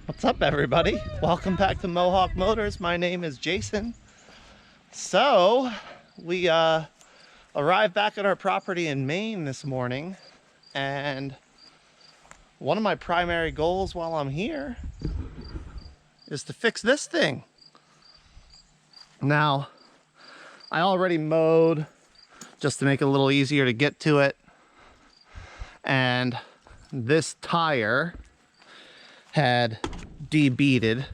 What's up, everybody? Welcome back to Mohawk Motors. My name is Jason. So we arrived back at our property in Maine this morning, and one of my primary goals while I'm here is to fix this thing. Now, I already mowed just to make it a little easier to get to it, and this tire had debeaded.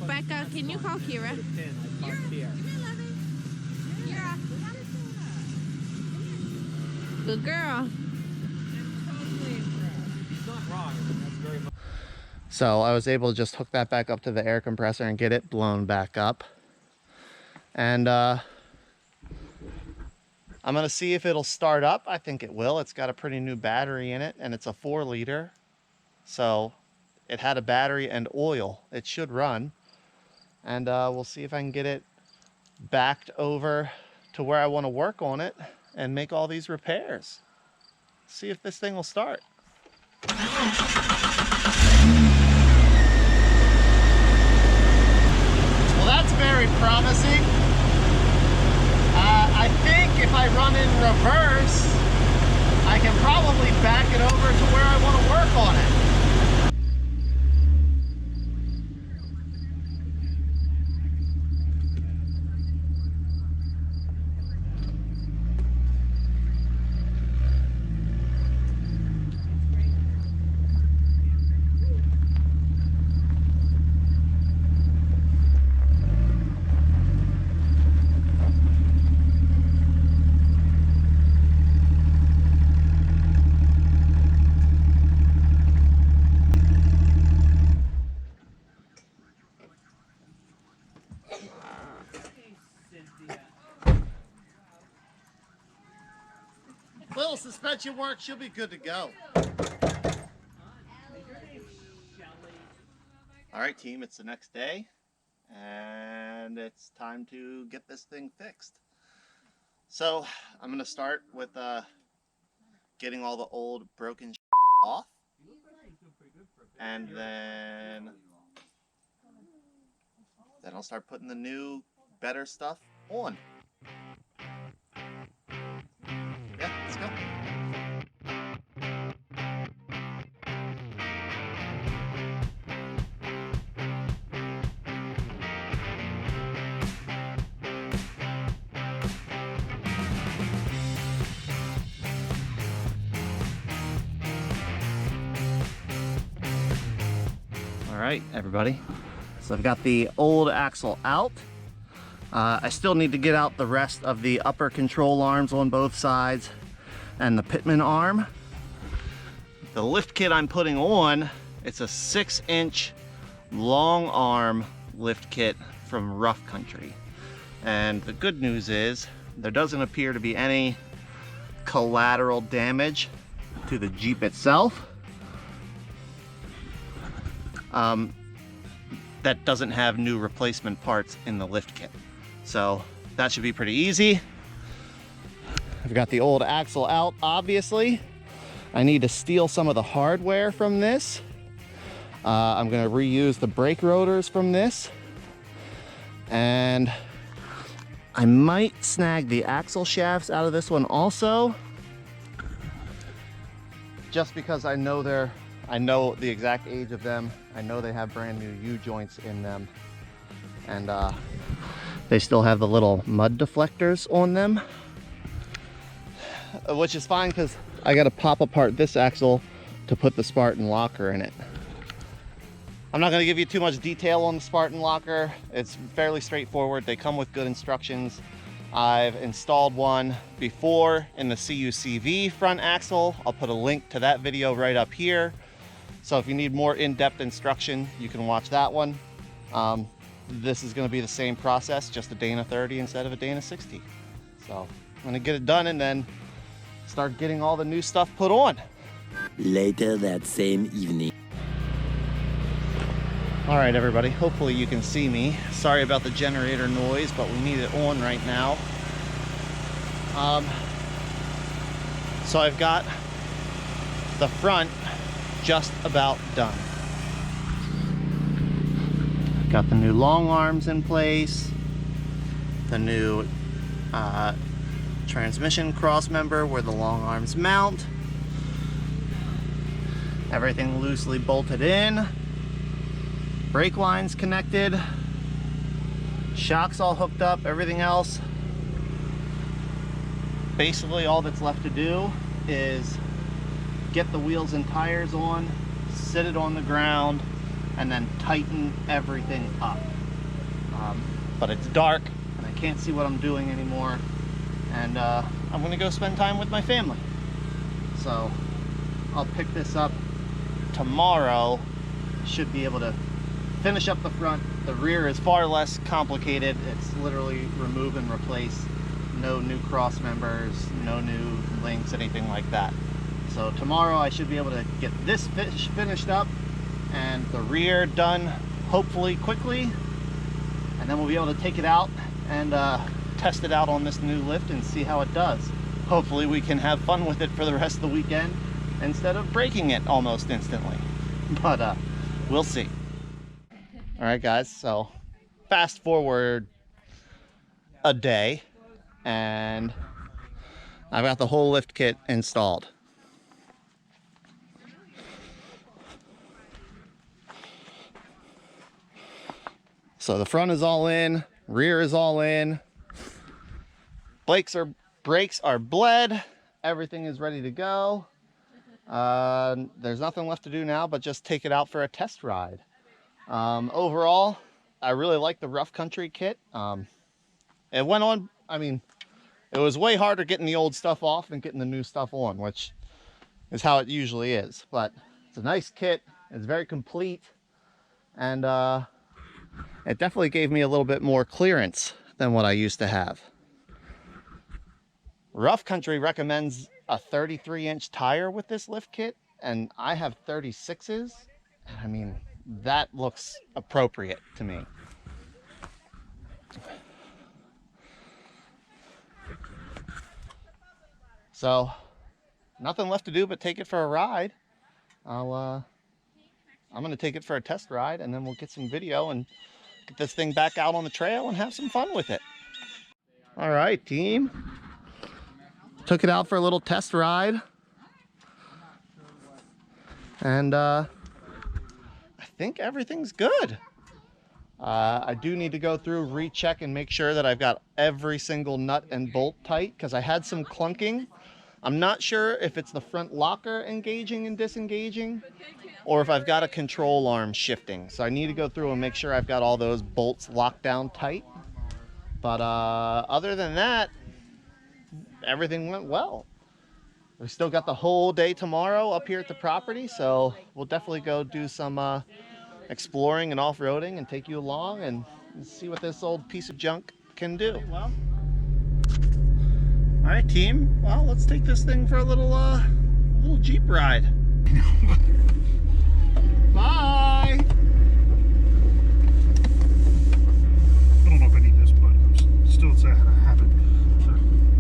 Becca, can you call Kira? Good girl. So I was able to just hook that back up to the air compressor and get it blown back up. And I'm gonna see if it'll start up. I think it will. It's got a pretty new battery in it, and it's a 4-liter. So it had a battery and oil. It should run. And we'll see if I can get it backed over to where I want to work on it and make all these repairs. See if this thing will start. Well, that's very promising. I think if I run in reverse, I can probably back it over to where I want to work on it. Little suspension work, she'll be good to go. All right, team, it's the next day, and it's time to get this thing fixed. So I'm gonna start with getting all the old broken off, and then I'll start putting the new, better stuff on. Yeah, let's go. All right, everybody. So I've got the old axle out. I still need to get out the rest of the upper control arms on both sides and the pitman arm. The lift kit I'm putting on, it's a 6-inch long arm lift kit from Rough Country. And the good news is there doesn't appear to be any collateral damage to the Jeep itself. That doesn't have new replacement parts in the lift kit. So that should be pretty easy. I've got the old axle out, obviously. I need to steal some of the hardware from this. I'm gonna reuse the brake rotors from this. And I might snag the axle shafts out of this one also. Just because I know the exact age of them. I know they have brand new U-joints in them. And they still have the little mud deflectors on them, which is fine because I got to pop apart this axle to put the Spartan locker in it. I'm not going to give you too much detail on the Spartan locker. It's fairly straightforward. They come with good instructions. I've installed one before in the CUCV front axle. I'll put a link to that video right up here. So if you need more in-depth instruction, you can watch that one. This is going to be the same process, just a Dana 30 instead of a Dana 60. So I'm going to get it done and then start getting all the new stuff put on. Later that same evening. All right, everybody, hopefully you can see me. Sorry about the generator noise, but we need it on right now. So I've got the front just about done. Got the new long arms in place, the new transmission cross member where the long arms mount, everything loosely bolted in, brake lines connected, shocks all hooked up, everything else. Basically all that's left to do is get the wheels and tires on, sit it on the ground, and then tighten everything up. But it's dark and I can't see what I'm doing anymore, and I'm gonna go spend time with my family. So I'll pick this up tomorrow. Should be able to finish up the front. The rear is far less complicated. It's literally remove and replace. No new cross members, no new links, anything like that. So tomorrow I should be able to get this finished up and the rear done, hopefully quickly, and then we'll be able to take it out and test it out on this new lift and see how it does. Hopefully we can have fun with it for the rest of the weekend instead of breaking it almost instantly. But we'll see. All right, guys, so fast forward a day and I've got the whole lift kit installed. So the front is all in, rear is all in, brakes are bled, everything is ready to go. There's nothing left to do now but just take it out for a test ride. Overall, I really like the rough country kit. It went on, I mean, it was way harder getting the old stuff off than getting the new stuff on, which is how it usually is. But it's a nice kit, it's very complete, and it definitely gave me a little bit more clearance than what I used to have. Rough Country recommends a 33-inch tire with this lift kit, and I have 36s. I mean, that looks appropriate to me. So, nothing left to do but take it for a ride. I'm gonna take it for a test ride, and then we'll get some video and get this thing back out on the trail and have some fun with it. All right, team. Took it out for a little test ride. And I think everything's good. I do need to go through, recheck, and make sure that I've got every single nut and bolt tight, because I had some clunking. I'm not sure if it's the front locker engaging and disengaging, or if I've got a control arm shifting. So I need to go through and make sure I've got all those bolts locked down tight. But other than that, everything went well. We still got the whole day tomorrow up here at the property, so we'll definitely go do some exploring and off-roading and take you along and see what this old piece of junk can do. Well, all right, team. Well, let's take this thing for a little Jeep ride. Bye. I don't know if I need this, but I'm still saying I have it. So.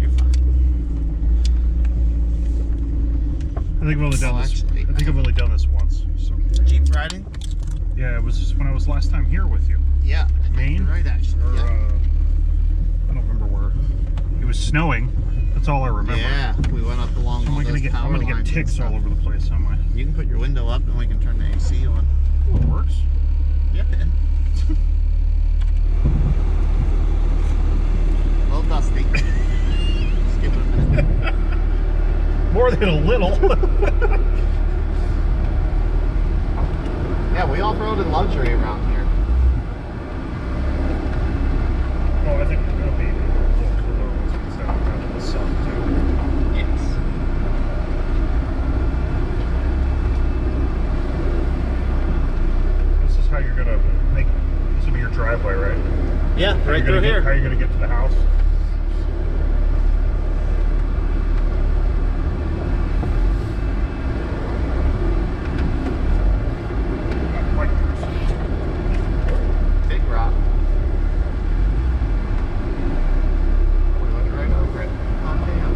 You're fine. I think I've only done this. I think I've only done this once. So. Jeep riding? Yeah, it was just when I was last time here with you. Yeah, Maine. you're right, actually. Or, Yeah. I don't remember where. It was snowing. That's all I remember. Yeah, we went up along all those power I'm gonna get lines and ticks stuff. all over the place, am I? You can put your window up and we can turn the AC on. Oh, it works. Yeah. A little dusty. Just give it a minute. More than a little. Yeah, we off-road in luxury around here. Oh, I think it's gonna be a little cooler once it gets down to the sun too. Yes. This is how you're gonna make. This will be your driveway, right? Yeah, right through here. How are you gonna get to the house? Big rock. We went right over it. Oh, damn.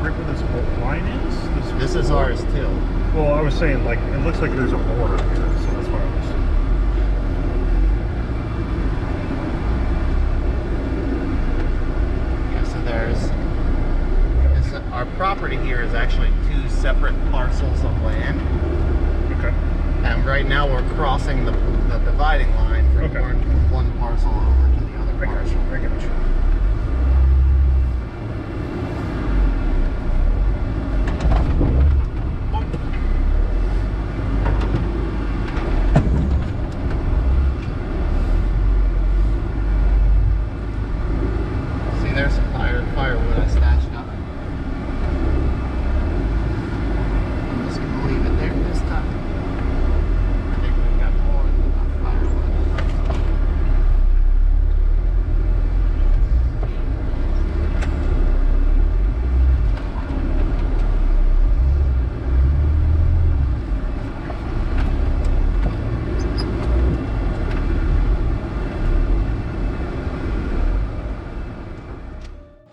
right where this line is? This is ours too. Well, I was saying, like, it looks like there's a border here, so that's why I was... Yeah, so our property here is actually 2 separate parcels of land. Okay. And right now we're crossing the dividing line from Okay. one parcel over to the other I got parcel. you. I got you. See, there's some firewood I stashed up. I'm just gonna leave it there this time. I think we've got more than enough firewood.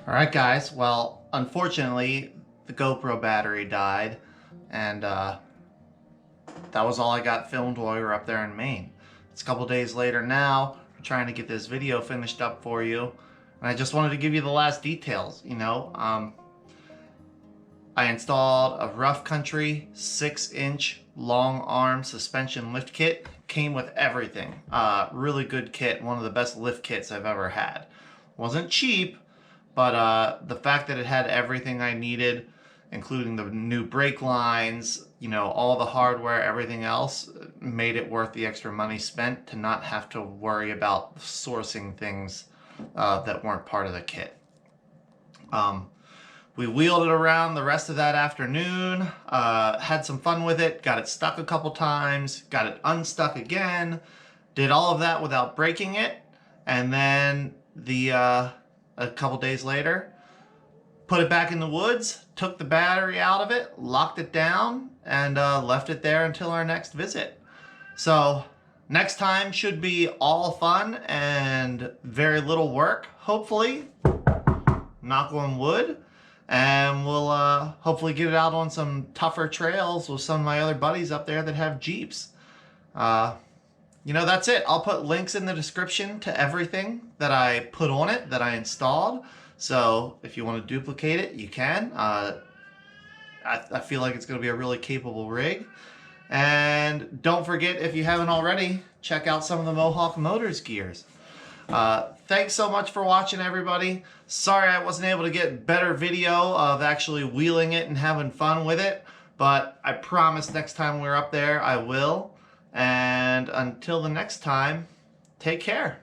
Alright guys, well, unfortunately, the GoPro battery died, and that was all I got filmed while we were up there in Maine. It's a couple days later now, we're trying to get this video finished up for you, and I just wanted to give you the last details, you know. I installed a rough country 6-inch long arm suspension lift kit. Came with everything. Really good kit, one of the best lift kits I've ever had. Wasn't cheap, but the fact that it had everything I needed, including the new brake lines, you know, all the hardware, everything else, made it worth the extra money spent to not have to worry about sourcing things that weren't part of the kit. We wheeled it around the rest of that afternoon, had some fun with it, got it stuck a couple times, got it unstuck again, did all of that without breaking it, and then a couple days later, put it back in the woods, took the battery out of it, locked it down, and left it there until our next visit. So next time should be all fun and very little work, hopefully. Knock on wood. And we'll hopefully get it out on some tougher trails with some of my other buddies up there that have Jeeps. You know, that's it. I'll put links in the description to everything that I put on it, that I installed. So if you want to duplicate it, you can. I feel like it's going to be a really capable rig. And don't forget, if you haven't already, check out some of the Mohawk Motors gears. Thanks so much for watching, everybody. Sorry I wasn't able to get better video of actually wheeling it and having fun with it, but I promise next time we're up there I will. And until the next time, take care.